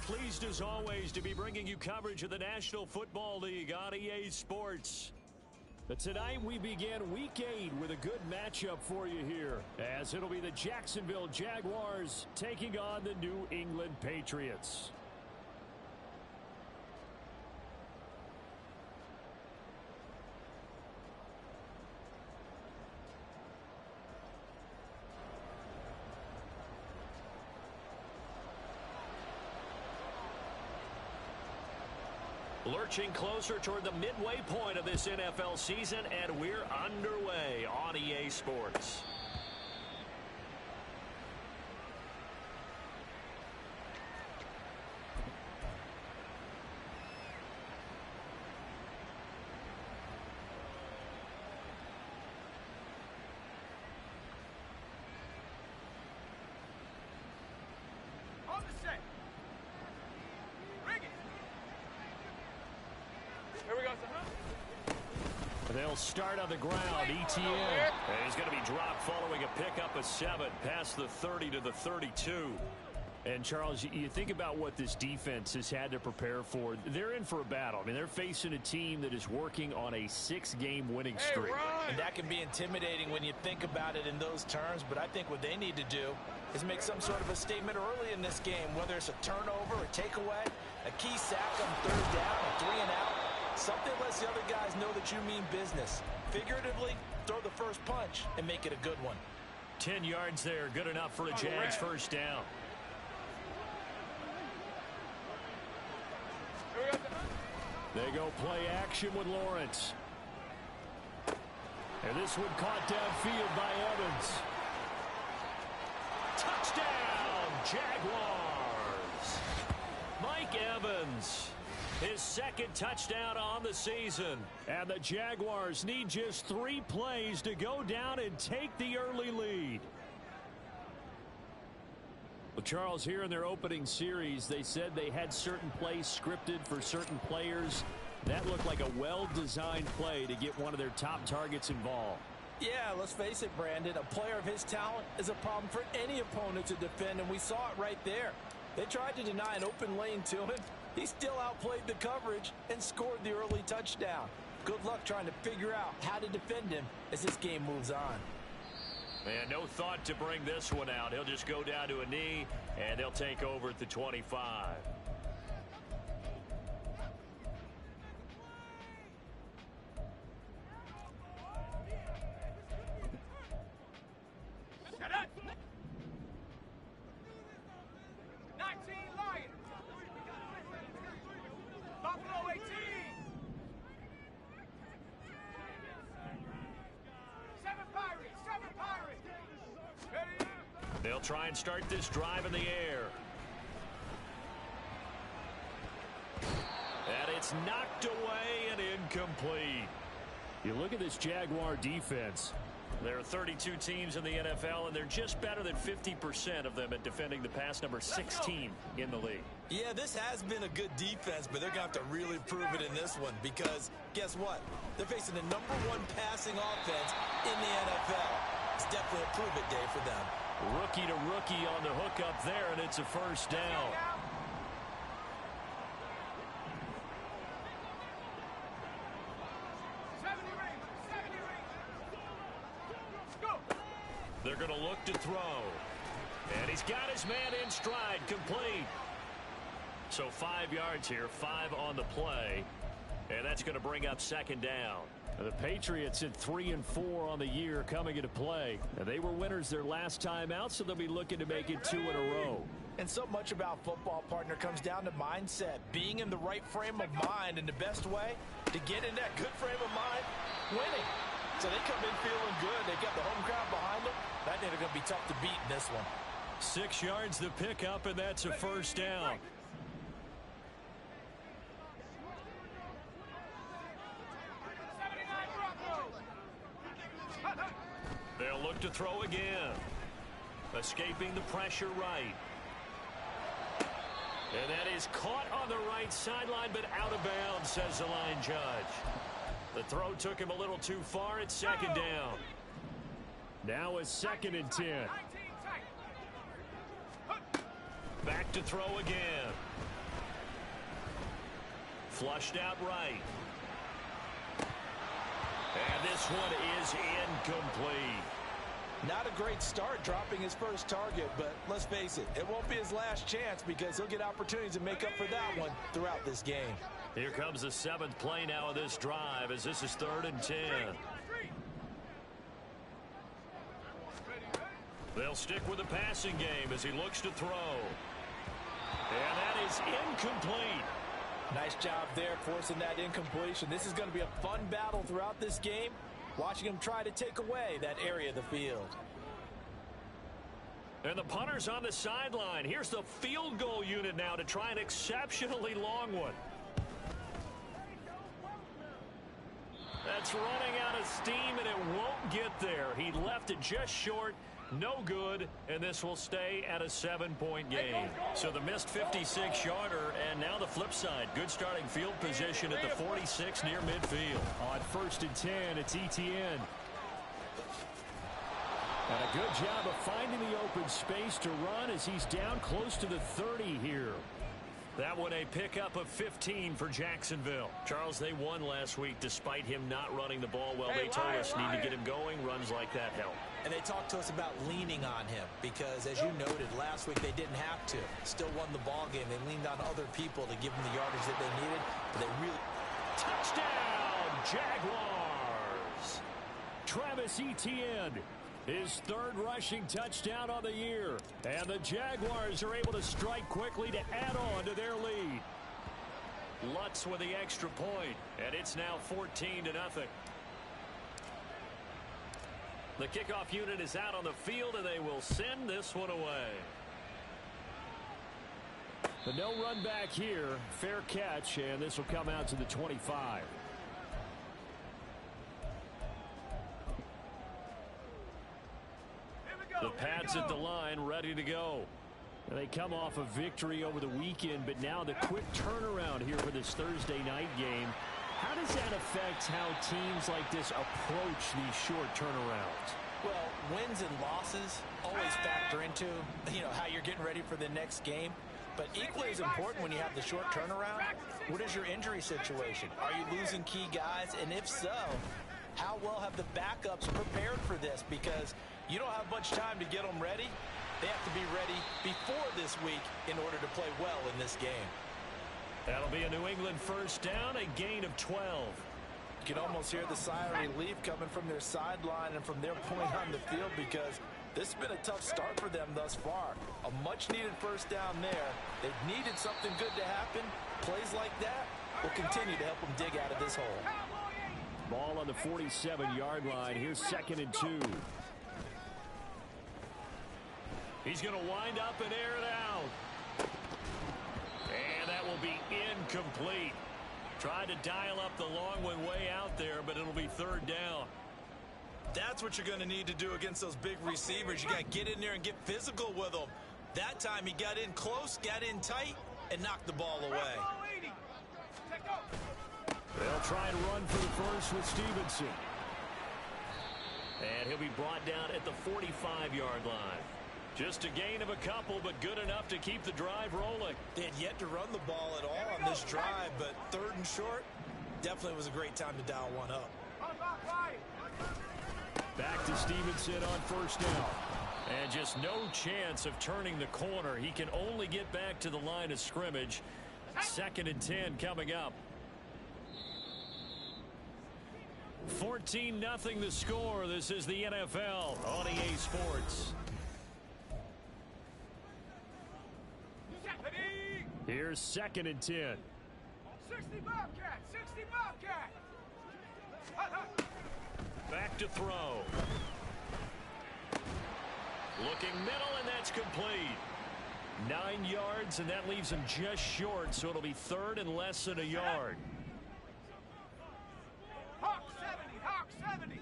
pleased as always to be bringing you coverage of the National Football League on EA Sports. But tonight we begin Week 8 with a good matchup for you here, as it'll be the Jacksonville Jaguars taking on the New England Patriots. Lurching closer toward the midway point of this NFL season, and we're underway on EA Sports. On the set. Bring it. Here we go, son. They'll start on the ground. ETN. And he's going to be dropped following a pickup of 7 past the 30 to the 32. And, Charles, you think about what this defense has had to prepare for. They're in for a battle. I mean, they're facing a team that is working on a 6-game winning streak. And that can be intimidating when you think about it in those terms, but I think what they need to do is make some sort of a statement early in this game, whether it's a turnover, a takeaway, a key sack on 3rd down, a 3-and-out. Something lets the other guys know that you mean business. Figuratively, throw the first punch and make it a good one. 10 yards there, good enough for a Jags first down. They go play action with Lawrence. And this one caught downfield by Evans. Touchdown, Jaguars. Mike Evans, his 2nd touchdown on the season. And the Jaguars need just 3 plays to go down and take the early lead. Well, Charles, here in their opening series, they said they had certain plays scripted for certain players. That looked like a well-designed play to get one of their top targets involved. Yeah, let's face it, Brandon. A player of his talent is a problem for any opponent to defend, and we saw it right there. They tried to deny an open lane to him. He still outplayed the coverage and scored the early touchdown. Good luck trying to figure out how to defend him as this game moves on. And no thought to bring this one out. He'll just go down to a knee, and they'll take over at the 25. Shut up. 19 Lions. Buffalo 18. 7 Pirates. 7 Pirates. Ready? They'll try and start this drive in the air. And it's knocked away and incomplete. You look at this Jaguar defense. There are 32 teams in the NFL, and they're just better than 50% of them at defending the pass, number 16 in the league. Yeah, this has been a good defense, but they're going to have to really prove it in this one because guess what? They're facing the #1 passing offense in the NFL. It's definitely a prove-it day for them. Rookie to rookie on the hookup there, and it's a first down. They're going to look to throw. And he's got his man in stride, complete. So 5 yards here, 5 on the play. And that's going to bring up 2nd down. The Patriots at 3-4 on the year coming into play. And they were winners their last time out, so they'll be looking to make it 2 in a row. And so much about football, partner, comes down to mindset. Being in the right frame of mind, and the best way to get in that good frame of mind, winning. So they come in feeling good. They got the home crowd behind them. I think they're going to be tough to beat in this one. 6 yards to pick up, and that's a first down. They'll look to throw again. Escaping the pressure right. And that is caught on the right sideline, but out of bounds, says the line judge. The throw took him a little too far. It's 2nd down. Now a 2nd and 10. Back to throw again. Flushed out right. And this one is incomplete. Not a great start dropping his first target, but let's face it, it won't be his last chance because he'll get opportunities to make up for that one throughout this game. Here comes the 7th play now of this drive as this is 3rd and 10. They'll stick with the passing game as he looks to throw. And that is incomplete. Nice job there forcing that incompletion. This is going to be a fun battle throughout this game. Watching him try to take away that area of the field. And the punter's on the sideline. Here's the field goal unit now to try an exceptionally long one. That's running out of steam, and it won't get there. He left it just short. No good, and this will stay at a 7-point game. So the missed 56-yarder, and now the flip side. Good starting field position at the 46 near midfield. On 1st and 10, it's Etienne. And a good job of finding the open space to run as he's down close to the 30 here. That one a pickup of 15 for Jacksonville. Charles, they won last week despite him not running the ball well. They told us need to get him going. Runs like that help. And they talked to us about leaning on him because, as you noted, last week they didn't have to. Still won the ball game. They leaned on other people to give them the yardage that they needed, but they really... Touchdown, Jaguars! Travis Etienne, his 3rd rushing touchdown on the year. And the Jaguars are able to strike quickly to add on to their lead. Lutz with the extra point, and it's now 14-0. The kickoff unit is out on the field, and they will send this one away. But no run back here. Fair catch, and this will come out to the 25. The Pats at the line, ready to go. And they come off a victory over the weekend, but now the quick turnaround here for this Thursday night game. How does that affect how teams like this approach these short turnarounds? Well, wins and losses always factor into, how you're getting ready for the next game. But equally as important when you have the short turnaround, what is your injury situation? Are you losing key guys? And if so, how well have the backups prepared for this? Because you don't have much time to get them ready. They have to be ready before this week in order to play well in this game. That'll be a New England first down, a gain of 12. You can almost hear the sigh of relief coming from their sideline and from their point on the field because this has been a tough start for them thus far. A much-needed first down there. They've needed something good to happen. Plays like that will continue to help them dig out of this hole. Ball on the 47-yard line. Here's 2nd and 2. He's going to wind up and air it out. And that will be incomplete. Tried to dial up the long one way out there, but it'll be 3rd down. That's what you're going to need to do against those big receivers. You got to get in there and get physical with them. That time he got in close, got in tight, and knocked the ball away. They'll try and run for the first with Stevenson. And he'll be brought down at the 45-yard line. Just a gain of a couple, but good enough to keep the drive rolling. They had yet to run the ball at all on this drive, but 3rd and short, definitely was a great time to dial one up. Back to Stevenson on 1st down. And just no chance of turning the corner. He can only get back to the line of scrimmage. 2nd and 10 coming up. 14-0 the score. This is the NFL on EA Sports. Here's 2nd and 10. 60 Bobcat! 60 Bobcat! Back to throw. Looking middle, and that's complete. 9 yards, and that leaves him just short, so it'll be 3rd and less than a yard. Hawk 70! Hawk 70!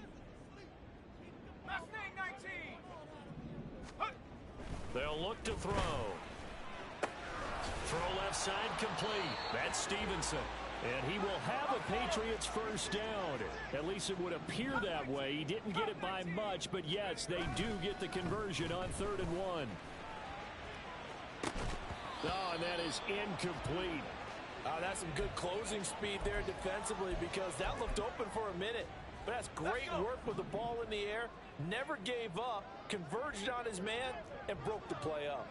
Mustang 19! They'll look to throw. Throw left side complete. That's Stevenson. And he will have a Patriots first down. At least it would appear that way. He didn't get it by much, but yes, they do get the conversion on 3rd and 1. Oh, and that is incomplete. That's some good closing speed there defensively because that looked open for a minute. But that's great work with the ball in the air. Never gave up, converged on his man, and broke the play up.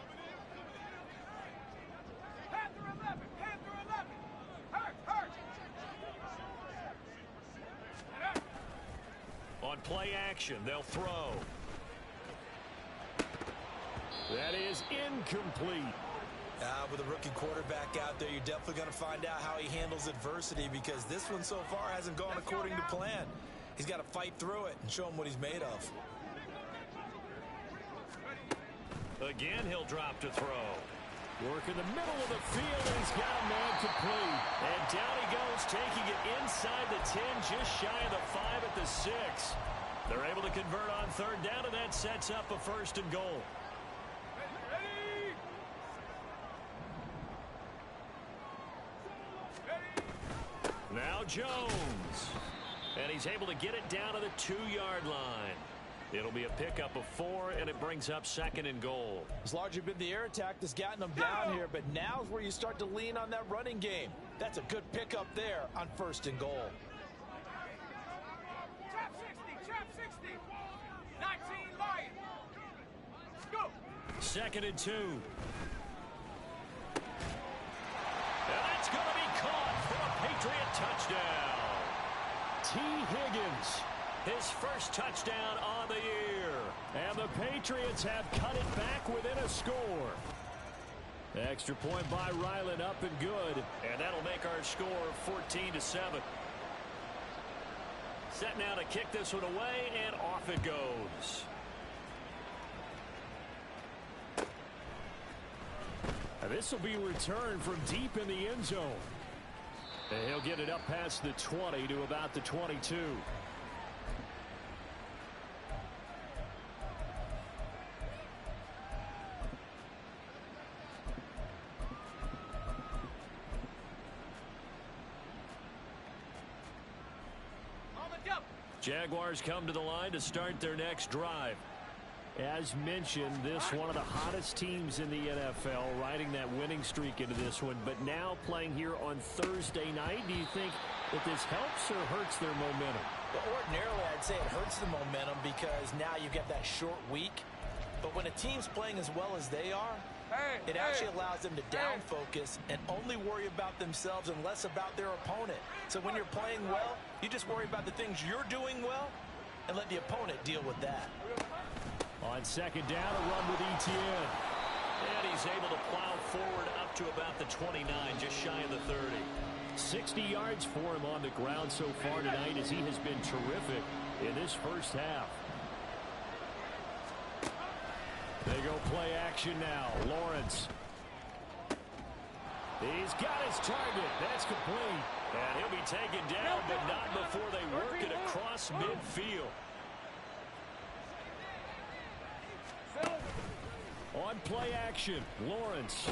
Panther 11, Panther 11. Hurt, hurt. On play action, they'll throw. That is incomplete. With a rookie quarterback out there, you're definitely going to find out how he handles adversity because this one so far hasn't gone according to plan. He's got to fight through it and show him what he's made of. Again, he'll drop to throw. Work in the middle of the field, and he's got a man complete. And down he goes, taking it inside the 10, just shy of the 5 at the 6. They're able to convert on third down, and that sets up a 1st and goal. Now Jones. And he's able to get it down to the 2-yard line. It'll be a pickup of 4, and it brings up 2nd and goal. It's largely been the air attack that's gotten them down here, but now's where you start to lean on that running game. That's a good pickup there on 1st and goal. Trap 60, 19 Lions. Let's go. 2nd and 2. And that's going to be caught for a Patriot touchdown. T. Higgins. His first touchdown on the year. And the Patriots have cut it back within a score. Extra point by Ryland, up and good. And that'll make our score 14-7. Set now to kick this one away, and off it goes. This will be returned from deep in the end zone. And he'll get it up past the 20 to about the 22. Jaguars come to the line to start their next drive. As mentioned, this one of the hottest teams in the NFL, riding that winning streak into this one, but now playing here on Thursday night. Do you think that this helps or hurts their momentum? Well, ordinarily, I'd say it hurts the momentum because now you get that short week. But when a team's playing as well as they are, it actually allows them to down focus and only worry about themselves and less about their opponent. So when you're playing well, you just worry about the things you're doing well and let the opponent deal with that. On 2nd down, a run with Etienne. And he's able to plow forward up to about the 29, just shy of the 30. 60 yards for him on the ground so far tonight as he has been terrific in this first half. They go play action now. Lawrence. He's got his target. That's complete. And he'll be taken down, but not before they work it across midfield. On play action, Lawrence.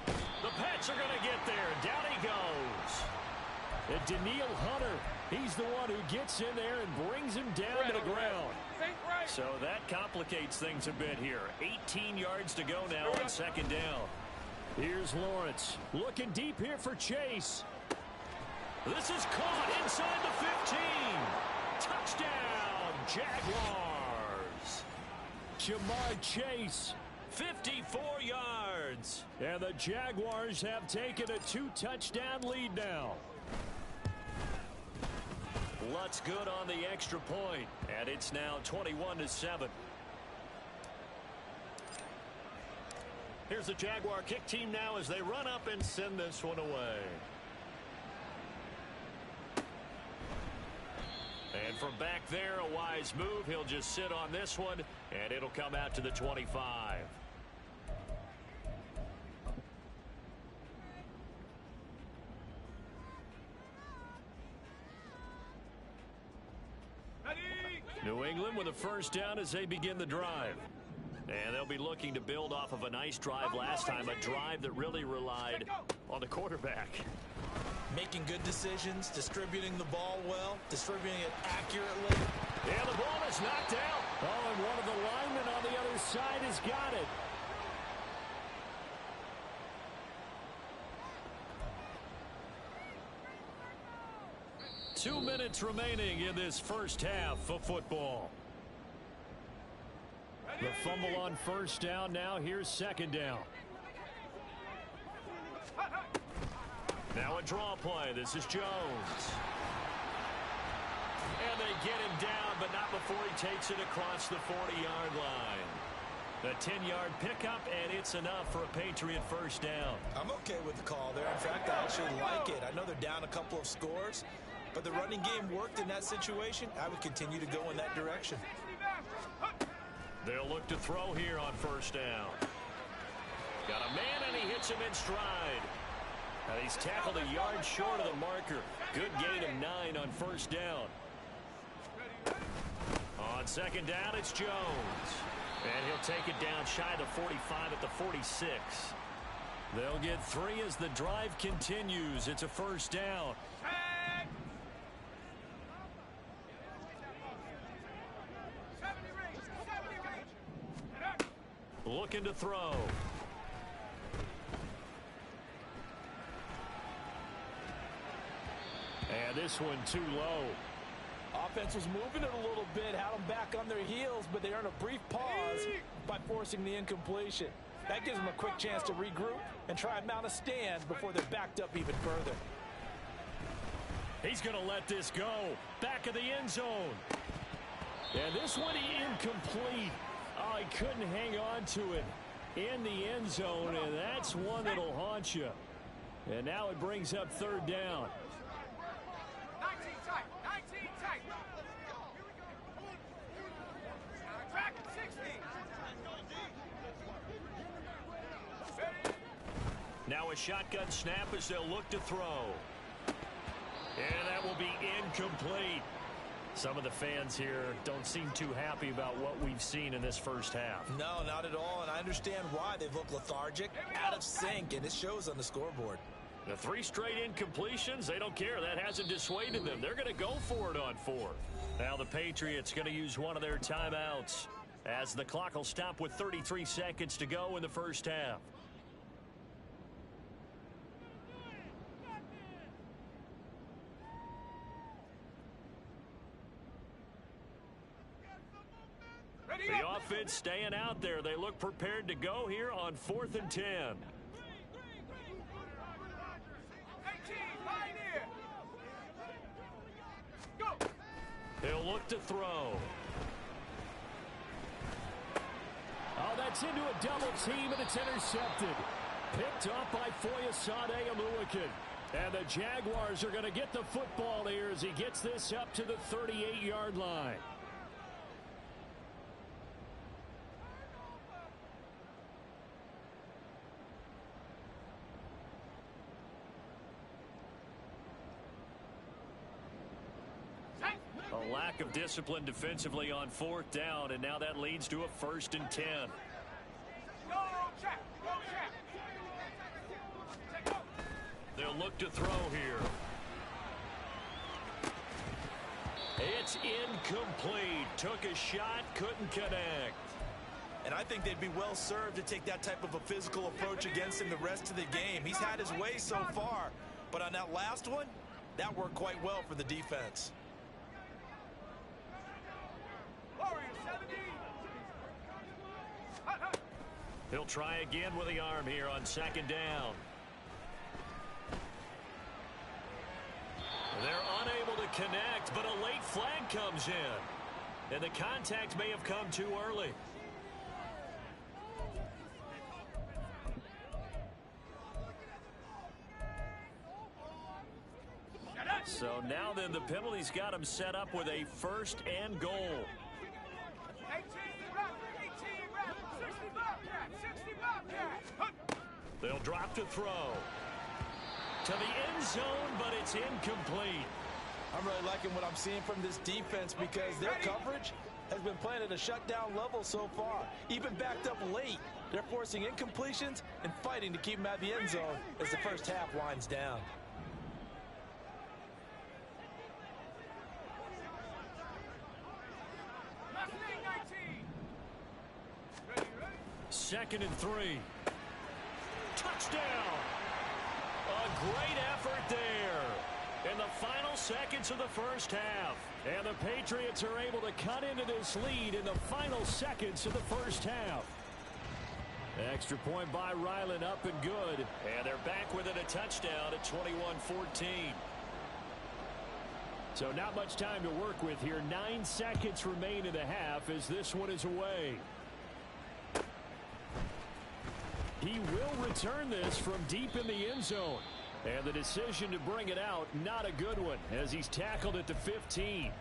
The Pats are going to get there. Down he goes. And Daniil Hunter, he's the one who gets in there and brings him down to the ground. So that complicates things a bit here. 18 yards to go now on 2nd down. Here's Lawrence. Looking deep here for Chase. This is caught inside the 15. Touchdown, Jaguars. Jamar Chase. 54 yards. And the Jaguars have taken a 2-touchdown lead now. Lutz good on the extra point, and it's now 21-7. Here's the Jaguar kick team now as they run up and send this one away. And from back there, a wise move. He'll just sit on this one, and it'll come out to the 25. New England with a first down as they begin the drive. And they'll be looking to build off of a nice drive last time, a drive that really relied on the quarterback. Making good decisions, distributing the ball well, distributing it accurately. And the ball is knocked out. Oh, and one of the linemen on the other side has got it. 2 minutes remaining in this first half of football. The fumble on first down. Now here's second down. Now a draw play. This is Jones. And they get him down, but not before he takes it across the 40-yard line. A 10-yard pickup, and it's enough for a Patriot first down. I'm okay with the call there. In fact, I actually like it. I know they're down a couple of scores, but the running game worked in that situation. I would continue to go in that direction. They'll look to throw here on first down. Got a man, and he hits him in stride. And he's tackled a yard short of the marker. Good gain of 9 on first down. On second down, it's Jones. And he'll take it down shy of the 45 at the 46. They'll get 3 as the drive continues. It's a first down. Looking to throw. And this one too low. Offense was moving it a little bit, had them back on their heels, but they earned a brief pause by forcing the incompletion. That gives them a quick chance to regroup and try and mount a stand before they're backed up even further. He's going to let this go. Back of the end zone. And this one incomplete. Oh, he couldn't hang on to it in the end zone, and that's one that'll haunt you. And now it brings up third down. 19 tight. 19 tight. Track 60. Now a shotgun snap as they'll look to throw. And that will be incomplete. Some of the fans here don't seem too happy about what we've seen in this first half. No, not at all, and I understand why. They've looked lethargic, out of sync, and it shows on the scoreboard. The 3 straight incompletions, they don't care. That hasn't dissuaded them. They're going to go for it on 4th. Now the Patriots going to use one of their timeouts as the clock will stop with 33 seconds to go in the first half. The offense staying out there. They look prepared to go here on 4th and 10. He'll look to throw. Oh, that's into a double team, and it's intercepted. Picked up by Foyesade Oluokun. And the Jaguars are going to get the football here as he gets this up to the 38-yard line. A lack of discipline defensively on 4th down, and now that leads to a 1st and 10. They'll look to throw here. It's incomplete. Took a shot, couldn't connect. And I think they'd be well served to take that type of a physical approach against him the rest of the game. He's had his way so far, but on that last one, that worked quite well for the defense. He'll try again with the arm here on 2nd down. They're unable to connect, but a late flag comes in. And the contact may have come too early. So now then the penalty's got him set up with a 1st and goal. 60 Bobcat. They'll drop to throw. To the end zone, but it's incomplete. I'm really liking what I'm seeing from this defense because their coverage has been playing at a shutdown level so far. Even backed up late, they're forcing incompletions and fighting to keep them out of the end zone as the first half winds down. Second and 3. Touchdown. A great effort there. in the final seconds of the first half. And the Patriots are able to cut into this lead in the final seconds of the first half. Extra point by Ryland, up and good. And they're back within a touchdown at 21-14. So not much time to work with here. 9 seconds remain in the half as this one is away. He will return this from deep in the end zone. And the decision to bring it out, not a good one, as he's tackled at the 15.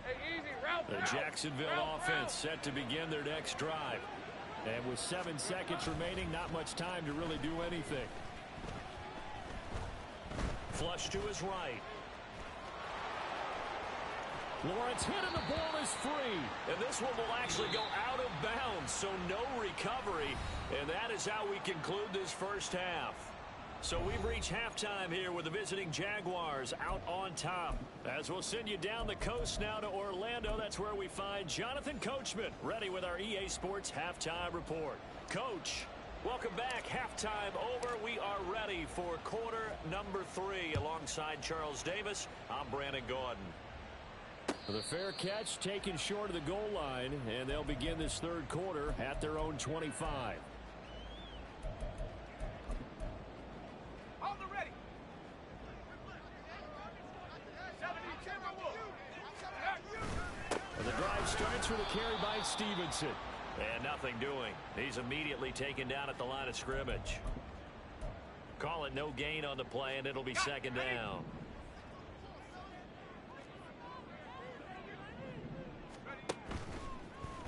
Hey, easy, route, The Jacksonville offense set to begin their next drive. And with 7 seconds remaining, not much time to really do anything. Flush to his right. Lawrence hit and the ball is free. And this one will actually go out of bounds, so no recovery. And that is how we conclude this first half. So we've reached halftime here with the visiting Jaguars out on top. As we'll send you down the coast now to Orlando, that's where we find Jonathan Coachman, ready with our EA Sports Halftime Report. Coach, welcome back. Halftime over. We are ready for quarter number 3. Alongside Charles Davis, I'm Brandon Gaudin. The fair catch taken short of the goal line, and they'll begin this third quarter at their own 25. On the ready. 70 And the drive starts with a carry by Stevenson. And nothing doing. He's immediately taken down at the line of scrimmage. Call it no gain on the play, and it'll be second down.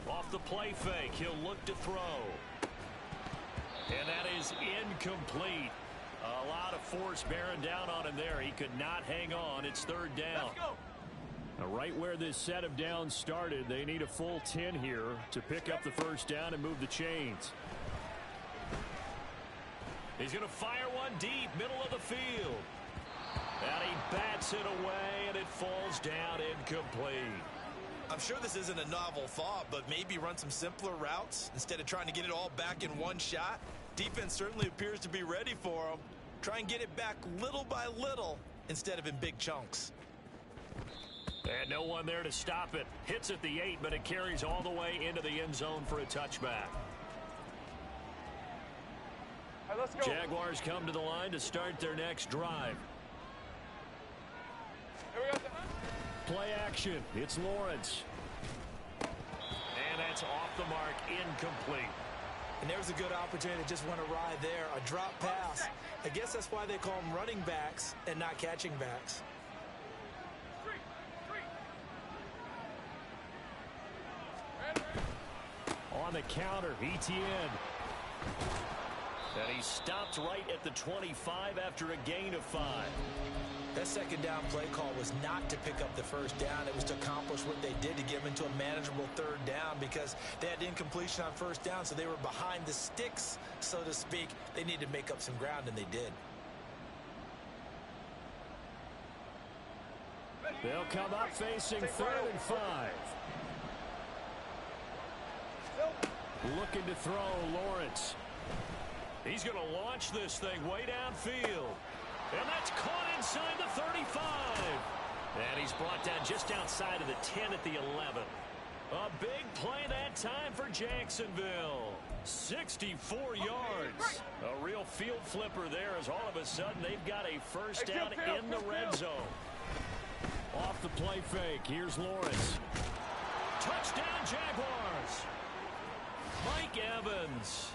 Off the play fake, he'll look to throw. And that is incomplete. A lot of force bearing down on him there. He could not hang on. It's third down. Let's go. Now, right where this set of downs started, they need a full 10 here to pick up the first down and move the chains. He's going to fire one deep, middle of the field. And he bats it away, and it falls down incomplete. I'm sure this isn't a novel thought, but maybe run some simpler routes instead of trying to get it all back in one shot. Defense certainly appears to be ready for him. Try and get it back little by little instead of in big chunks. And no one there to stop it. Hits at the 8, but it carries all the way into the end zone for a touchback. All right, let's go. Jaguars come to the line to start their next drive. Here we go. Play action. It's Lawrence. And that's off the mark, incomplete. And there's a good opportunity to just run a ride there, a drop pass. I guess that's why they call them running backs and not catching backs. On the counter, Etienne. And he stopped right at the 25 after a gain of 5. That second down play call was not to pick up the first down. It was to accomplish what they did to get them into a manageable third down because they had incompletion on first down, so they were behind the sticks, so to speak. They needed to make up some ground, and they did. They'll come up facing 3rd and 5. Looking to throw, Lawrence. He's going to launch this thing way downfield. And that's caught inside the 35. And he's brought down just outside of the 10 at the 11. A big play that time for Jacksonville. 64 yards. A real field flipper there as all of a sudden they've got a first down in the red zone. Off the play fake. Here's Lawrence. Touchdown, Jaguars. Mike Evans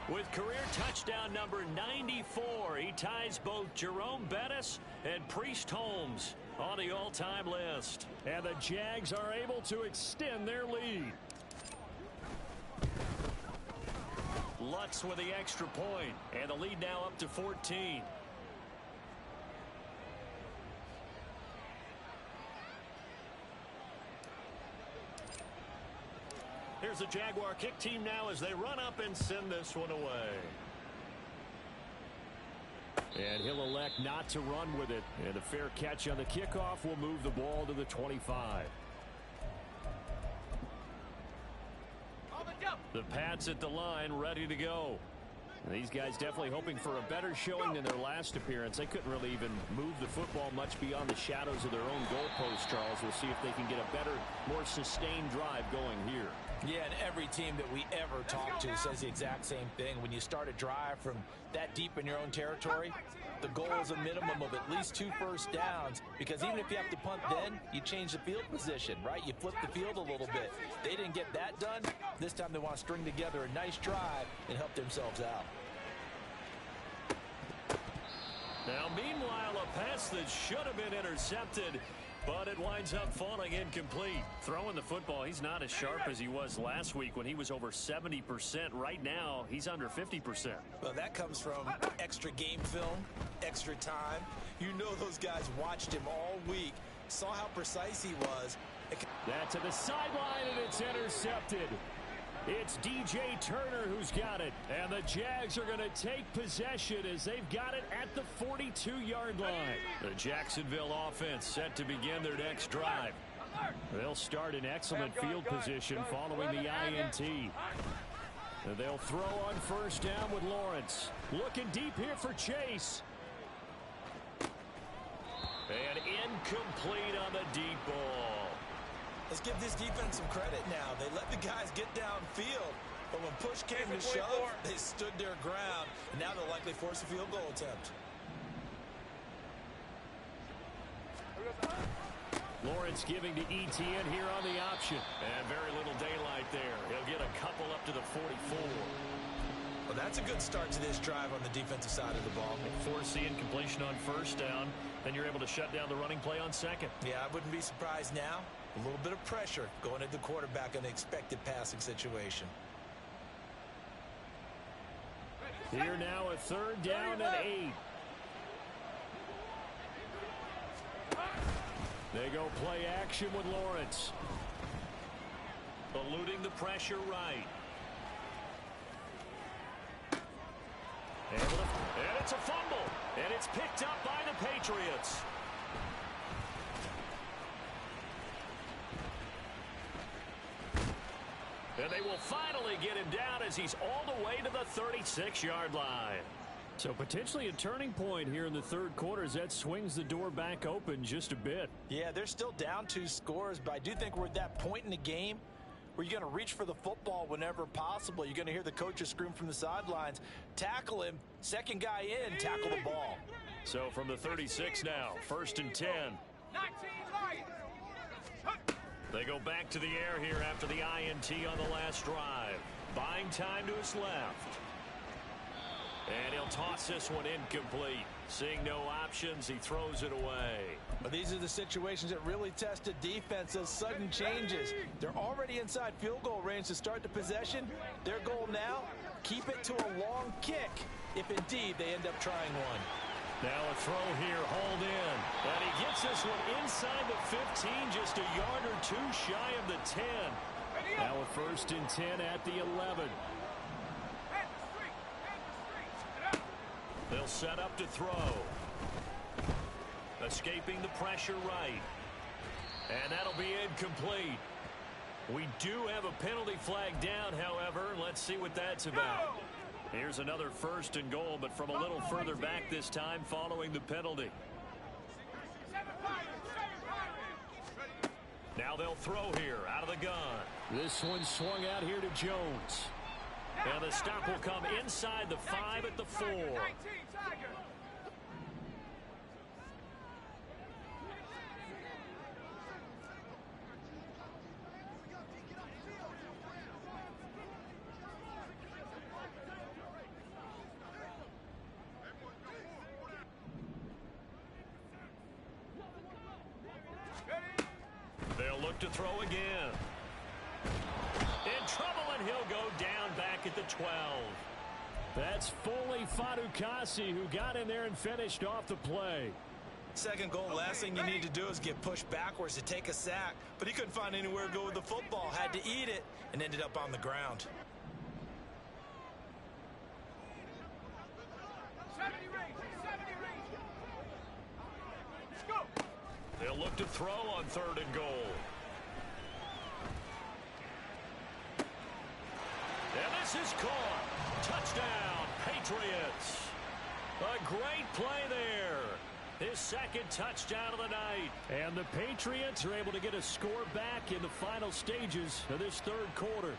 with career touchdown number 94. He ties both Jerome Bettis and Priest Holmes on the all-time list. And the Jags are able to extend their lead. Lutz with the extra point, and the lead now up to 14. Here's the Jaguar kick team now as they run up and send this one away. And he'll elect not to run with it. And a fair catch on the kickoff will move the ball to the 25. On the jump. The Pats at the line ready to go. And these guys definitely hoping for a better showing than their last appearance. They couldn't really even move the football much beyond the shadows of their own goalpost, Charles. We'll see if they can get a better, more sustained drive going here. Yeah, and every team that we ever talk to says the exact same thing. When you start a drive from that deep in your own territory, the goal is a minimum of at least 2 first downs, because even if you have to punt then, you change the field position, right? You flip the field a little bit. They didn't get that done. This time they want to string together a nice drive and help themselves out. Now, meanwhile, a pass that should have been intercepted, but it winds up falling incomplete. Throwing the football, he's not as sharp as he was last week when he was over 70%. Right now, he's under 50%. Well, that comes from extra game film, extra time. You know those guys watched him all week, saw how precise he was. That's to the sideline, and it's intercepted. It's DJ Turner who's got it. And the Jags are going to take possession as they've got it at the 42-yard line. The Jacksonville offense set to begin their next drive. They'll start in excellent field position following the INT. And they'll throw on first down with Lawrence. Looking deep here for Chase. And incomplete on the deep ball. Let's give this defense some credit now. They let the guys get downfield, but when push came to shove, they stood their ground. And now they'll likely force a field goal attempt. Lawrence giving to ETN here on the option. And very little daylight there. He'll get a couple up to the 44. Well, that's a good start to this drive on the defensive side of the ball. Force the incompletion on first down, then you're able to shut down the running play on second. Yeah, I wouldn't be surprised now. A little bit of pressure going at the quarterback in the expected passing situation. Here now a third down and 8. They go play action with Lawrence. Eluding the pressure right. And it's a fumble. And it's picked up by the Patriots. And they will finally get him down as he's all the way to the 36-yard line. So potentially a turning point here in the third quarter as that swings the door back open just a bit. Yeah, they're still down 2 scores, but I do think we're at that point in the game where you're going to reach for the football whenever possible. You're going to hear the coaches scream from the sidelines, tackle him, second guy in, tackle the ball. So from the 36 now, 1st and 10. 19 Lions. They go back to the air here after the INT on the last drive. Buying time to his left. And he'll toss this one incomplete. Seeing no options, he throws it away. But these are the situations that really test a defense, those sudden changes. They're already inside field goal range to start the possession. Their goal now, keep it to a long kick, if indeed they end up trying one. Now a throw here, hauled in. And he gets this one inside the 15, just a yard or 2 shy of the 10. Now a 1st and 10 at the 11. They'll set up to throw. Escaping the pressure right. And that'll be incomplete. We do have a penalty flag down, however. Let's see what that's about. Here's another 1st and goal, but from a little further back this time following the penalty. Now they'll throw here out of the gun. This one swung out here to Jones. And the stop will come inside the 5 at the 4. They'll look to throw again. In trouble, and he'll go down back at the 12. That's Foley Fatukasi who got in there and finished off the play. Second goal, last thing you need to do is get pushed backwards to take a sack. But he couldn't find anywhere to go with the football, had to eat it, and ended up on the ground. 70 range, 70 range. Let's go. They'll look to throw on 3rd and goal. And this is caught. Touchdown, Patriots. A great play there. His second touchdown of the night. And the Patriots are able to get a score back in the final stages of this third quarter.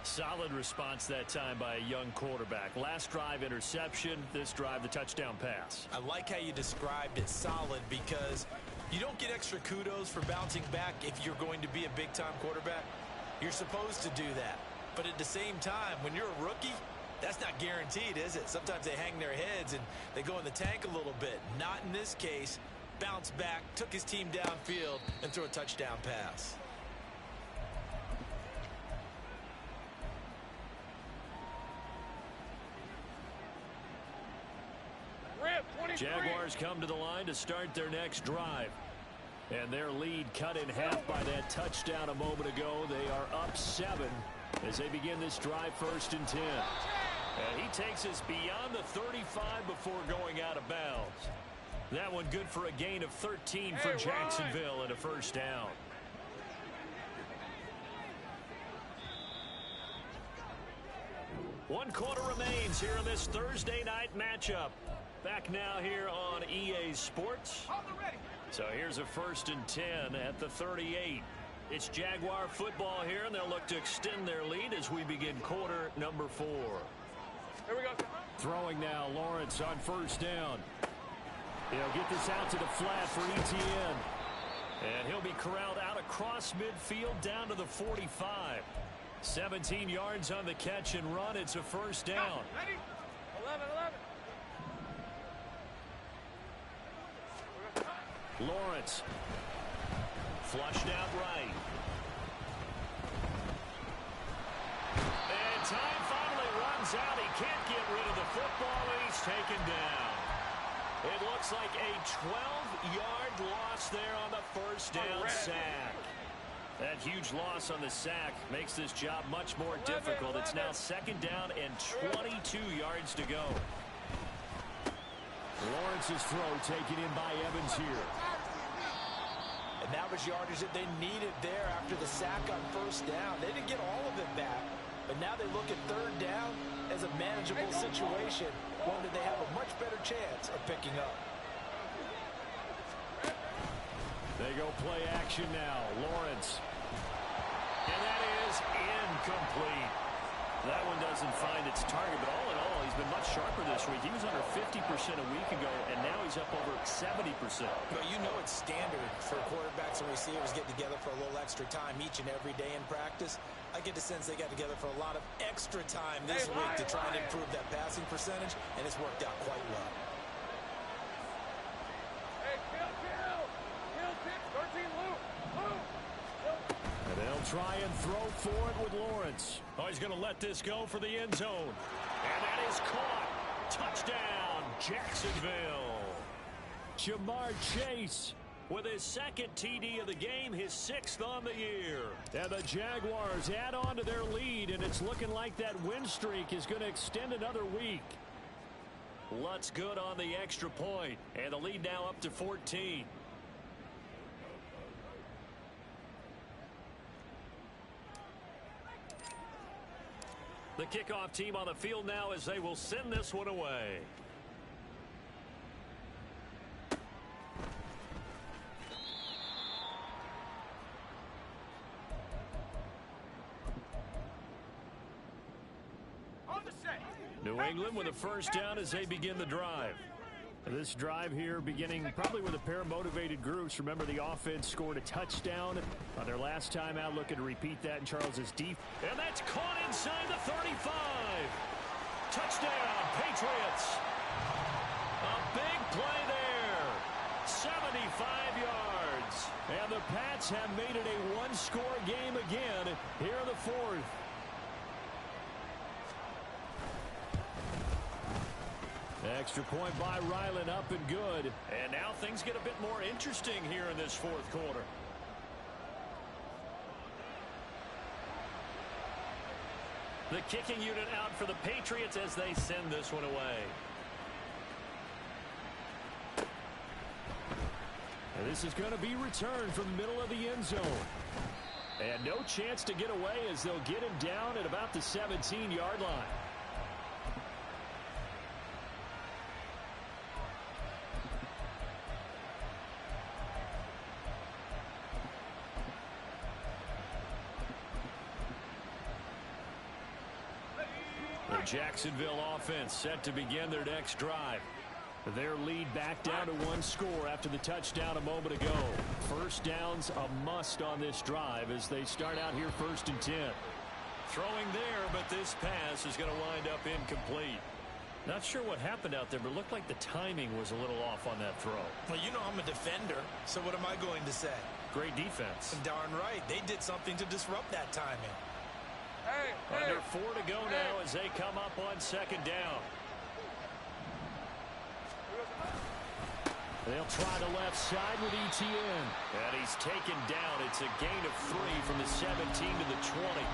Solid response that time by a young quarterback. Last drive interception, this drive the touchdown pass. I like how you described it solid because you don't get extra kudos for bouncing back if you're going to be a big-time quarterback. You're supposed to do that. But at the same time, when you're a rookie, that's not guaranteed, is it? Sometimes they hang their heads and they go in the tank a little bit. Not in this case. Bounced back, took his team downfield, and threw a touchdown pass. Jaguars come to the line to start their next drive. And their lead cut in half by that touchdown a moment ago. They are up 7 as they begin this drive 1st and 10. And he takes us beyond the 35 before going out of bounds. That one good for a gain of 13 for Jacksonville and a first down. One quarter remains here in this Thursday night matchup. Back now here on EA Sports. So here's a 1st and 10 at the 38. It's Jaguar football here, and they'll look to extend their lead as we begin quarter number 4. Here we go. Throwing now, Lawrence on 1st down. He'll get this out to the flat for Etienne. And he'll be corralled out across midfield down to the 45. 17 yards on the catch and run. It's a first down. Ready? 11. Lawrence. Flushed out right. And time finally runs out. He can't get rid of the football, and he's taken down. It looks like a 12-yard loss there on the first down sack. That huge loss on the sack makes this job much more difficult. It's now 2nd down and 22 yards to go. Lawrence's throw taken in by Evans here. And that was yardage that they needed there after the sack on 1st down. They didn't get all of it back, but now they look at 3rd down as a manageable situation, one that they have a much better chance of picking up. They go play action now. Lawrence. And that is incomplete. That one doesn't find its target, but all in all, he's been much sharper this week. He was under 50% a week ago, and now he's up over 70%. But you know it's standard for quarterbacks and receivers get together for a little extra time each and every day in practice. I get the sense they got together for a lot of extra time this week to try and improve that passing percentage, and it's worked out quite well. Hey, kill. 13, Lou. And they'll try and throw for it with Lawrence. Oh, he's going to let this go for the end zone. And that is caught. Touchdown, Jacksonville. Jamar Chase with his 2nd TD of the game, his 6th on the year. And the Jaguars add on to their lead, and it's looking like that win streak is going to extend another week. Lutz good on the extra point, and the lead now up to 14. The kickoff team on the field now as they will send this one away. New England with a first down as they begin the drive. This drive here beginning probably with a pair of motivated groups. Remember, the offense scored a touchdown on their last time out. Looking to repeat that in Charles's deep. And that's caught inside the 35. Touchdown, Patriots. A big play there. 75 yards. And the Pats have made it a one-score game again here in the 4th. Extra point by Ryland, up and good. And now things get a bit more interesting here in this 4th quarter. The kicking unit out for the Patriots as they send this one away. And this is going to be returned from the middle of the end zone. And no chance to get away as they'll get him down at about the 17-yard line. The Jacksonville offense set to begin their next drive. Their lead back down to 1 score after the touchdown a moment ago. First down's a must on this drive as they start out here 1st and 10. Throwing there, but this pass is going to wind up incomplete. Not sure what happened out there, but it looked like the timing was a little off on that throw. Well, you know I'm a defender, so what am I going to say? Great defense. Darn right. They did something to disrupt that timing. Under 4 to go now as they come up on 2nd down. They'll try the left side with ETN. And he's taken down. It's a gain of 3 from the 17 to the 20.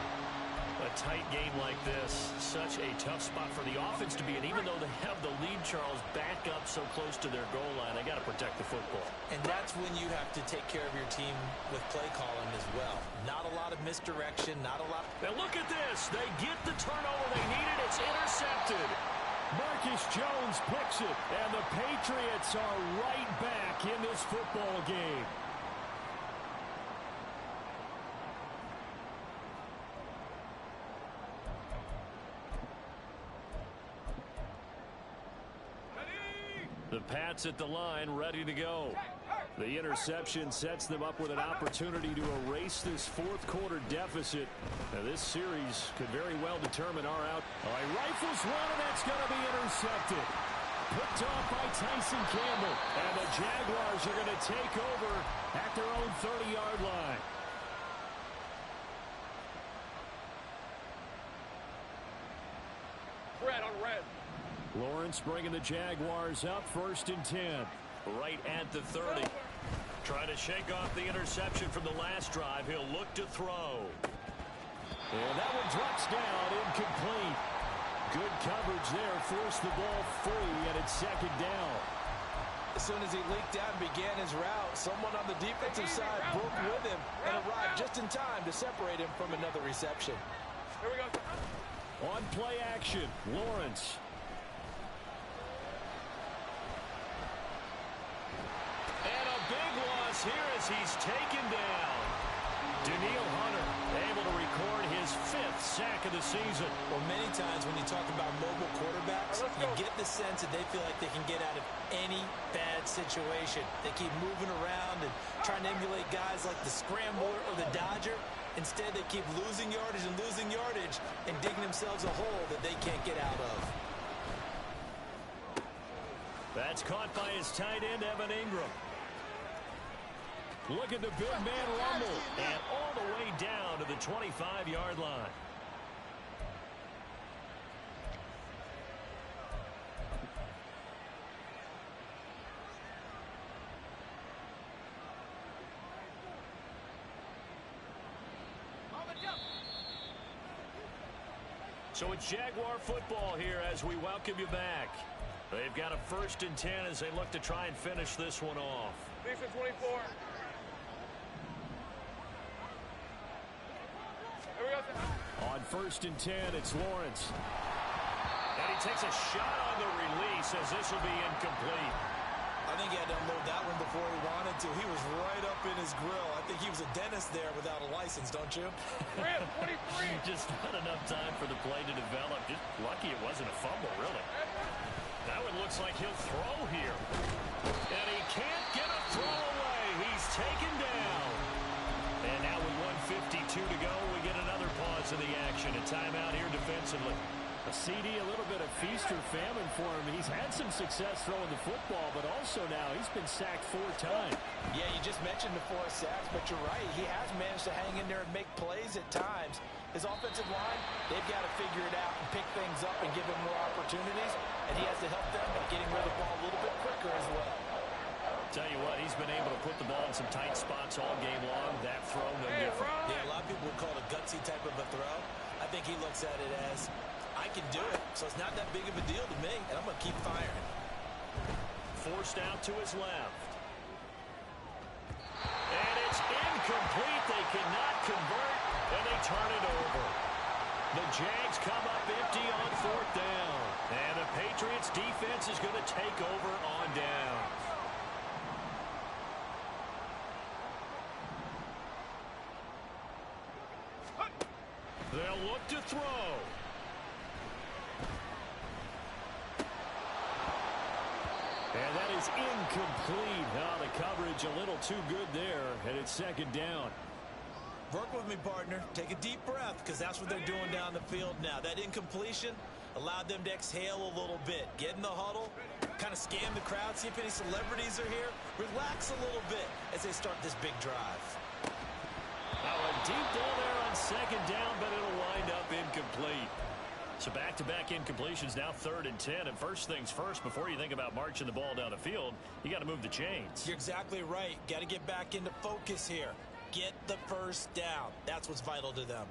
A tight game like this, such a tough spot for the offense to be in. Even though they have the lead, Charles, back up so close to their goal line, they got to protect the football. And that's when you have to take care of your team with play calling as well. Not a lot of misdirection, not a lot. Now look at this. They get the turnover they needed. It's intercepted. Marcus Jones picks it, and the Patriots are right back in this football game. The Pats at the line, ready to go. The interception sets them up with an opportunity to erase this 4th quarter deficit. Now, this series could very well determine our out. He rifles one, and that's going to be intercepted. Picked off by Tyson Campbell. And the Jaguars are going to take over at their own 30-yard line. Red on red. Lawrence bringing the Jaguars up 1st and 10. Right at the 30. Trying to shake off the interception from the last drive. He'll look to throw. And that one drops down, incomplete. Good coverage there, forced the ball free, and it's 2nd down. As soon as he leaked out and began his route, someone on the defensive side broke with him and arrived just in time to separate him from another reception. Here we go. On play action, Lawrence. And a big loss here as he's taken down. Danielle Hunter able to record his 5th sack of the season. Well, many times when you talk about mobile quarterbacks, you get the sense that they feel like they can get out of any bad situation. They keep moving around and trying to emulate guys like the Scrambler or the Dodger. Instead, they keep losing yardage and digging themselves a hole that they can't get out of. That's caught by his tight end, Evan Ingram. Look at the big man rumble. And all the way down to the 25-yard line. So it's Jaguar football here as we welcome you back. They've got a 1st and 10 as they look to try and finish this one off. Defense 24. Here we go. On 1st and 10, it's Lawrence. And he takes a shot on the release as this will be incomplete. I think he had to unload that one before he wanted to. He was right up in his grill. I think he was a dentist there without a license, don't you? 23. Just not enough time for the play to develop. Just lucky it wasn't a fumble, really. That one looks like he'll throw here. And he can't get a throw away. He's taken down. And now with 1:52 to go, we get another pause in the action. A timeout here defensively. A CD, a little bit of feast or famine for him. He's had some success throwing the football, but also now he's been sacked 4 times. Yeah, you just mentioned the 4 sacks, but you're right. He has managed to hang in there and make plays at times. His offensive line, they've got to figure it out and pick things up and give him more opportunities, and he has to help them by getting rid of the ball a little bit quicker as well. Tell you what, he's been able to put the ball in some tight spots all game long. That throw, no different. Yeah, a lot of people would call it a gutsy type of a throw. I think he looks at it as, I can do it, so it's not that big of a deal to me, and I'm going to keep firing. Forced out to his left. And it's incomplete. They cannot convert, and they turn it over. The Jags come up empty on fourth down. And the Patriots defense is going to take over on down. They'll look to throw. And that is incomplete. Oh, the coverage a little too good there, and it's second down. Work with me, partner. Take a deep breath, because that's what they're doing down the field now. That incompletion allowed them to exhale a little bit. Get in the huddle, kind of scan the crowd, see if any celebrities are here. Relax a little bit as they start this big drive. A deep ball there on second down, but it'll wind up incomplete. So back-to-back incompletions, now 3rd and 10. And first things first, before you think about marching the ball down the field, you got to move the chains. You're exactly right. Got to get back into focus here. Get the first down. That's what's vital to them.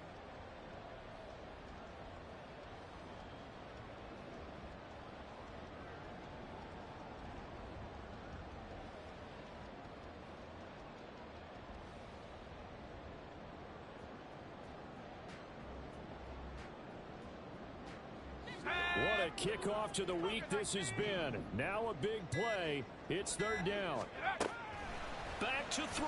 What a kickoff to the week this has been. Now a big play. It's 3rd down. Back to throw.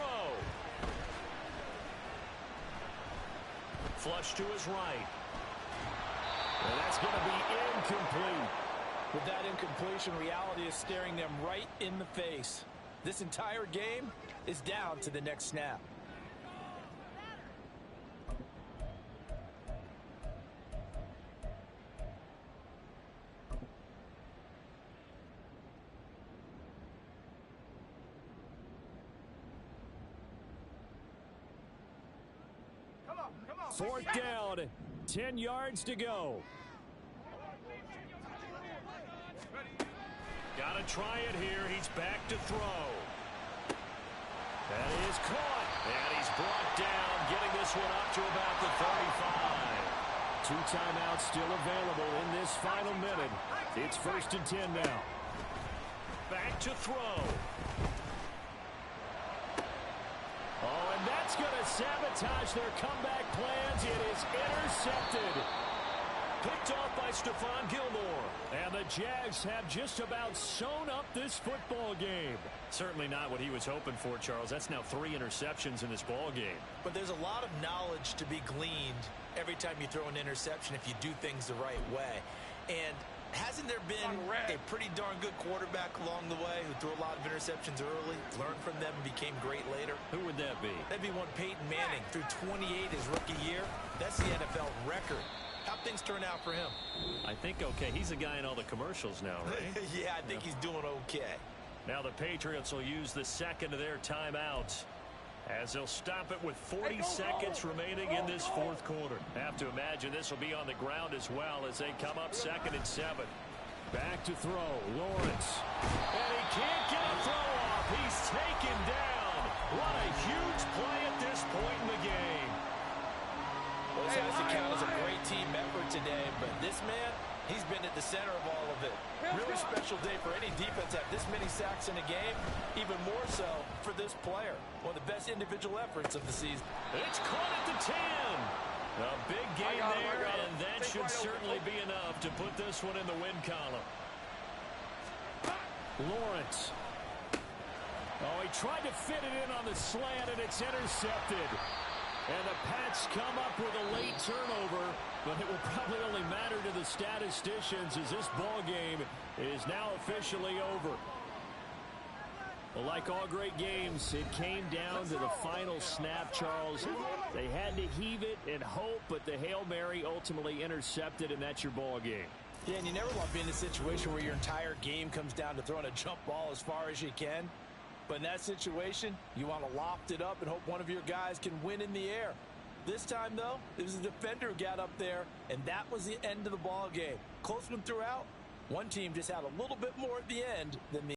Flush to his right. And that's going to be incomplete. With that incompletion, reality is staring them right in the face. This entire game is down to the next snap. Fourth down, 10 yards to go. Got to try it here. He's back to throw. That is caught. And he's brought down, getting this one up to about the 35. 2 timeouts still available in this final minute. It's 1st and 10 now. Back to throw. Oh, and that's going to sabotage their comeback plans. It is intercepted. Picked off by Stephon Gilmore. And the Jags have just about sewn up this football game. Certainly not what he was hoping for, Charles. That's now 3 interceptions in this ball game. But there's a lot of knowledge to be gleaned every time you throw an interception if you do things the right way. And hasn't there been a pretty darn good quarterback along the way who threw a lot of interceptions early, learned from them, and became great later? Who would that be? That'd be one Peyton Manning. Threw 28 his rookie year. That's the NFL record. How'd things turn out for him? I think okay. He's the guy in all the commercials now, right? Yeah, I think he's doing okay. Now the Patriots will use the second of their timeouts, as they'll stop it with 40 seconds remaining in this 4th quarter. Have to imagine this will be on the ground as well as they come up 2nd and 7. Back to throw, Lawrence. And he can't get a throw off. He's taken down. What a huge play at this point in the game. Well, this has to count as a great team effort today, but this man, he's been at the center of all of it. Really special day for any defense to have this many sacks in a game, even more so for this player. One of the best individual efforts of the season. It's caught at the 10. A big game there, and that should certainly be enough to put this one in the win column. Lawrence. Oh, he tried to fit it in on the slant, and it's intercepted. And the Pats come up with a late turnover, but it will probably only matter to the statisticians as this ball game is now officially over. Well, like all great games, it came down to the final snap, Charles. They had to heave it and hope, but the Hail Mary ultimately intercepted, and that's your ball game. Yeah, and you never want to be in a situation where your entire game comes down to throwing a jump ball as far as you can. But in that situation, you want to loft it up and hope one of your guys can win in the air. This time, though, it was a defender who got up there, and that was the end of the ball game. Close one throughout. One team just had a little bit more at the end than the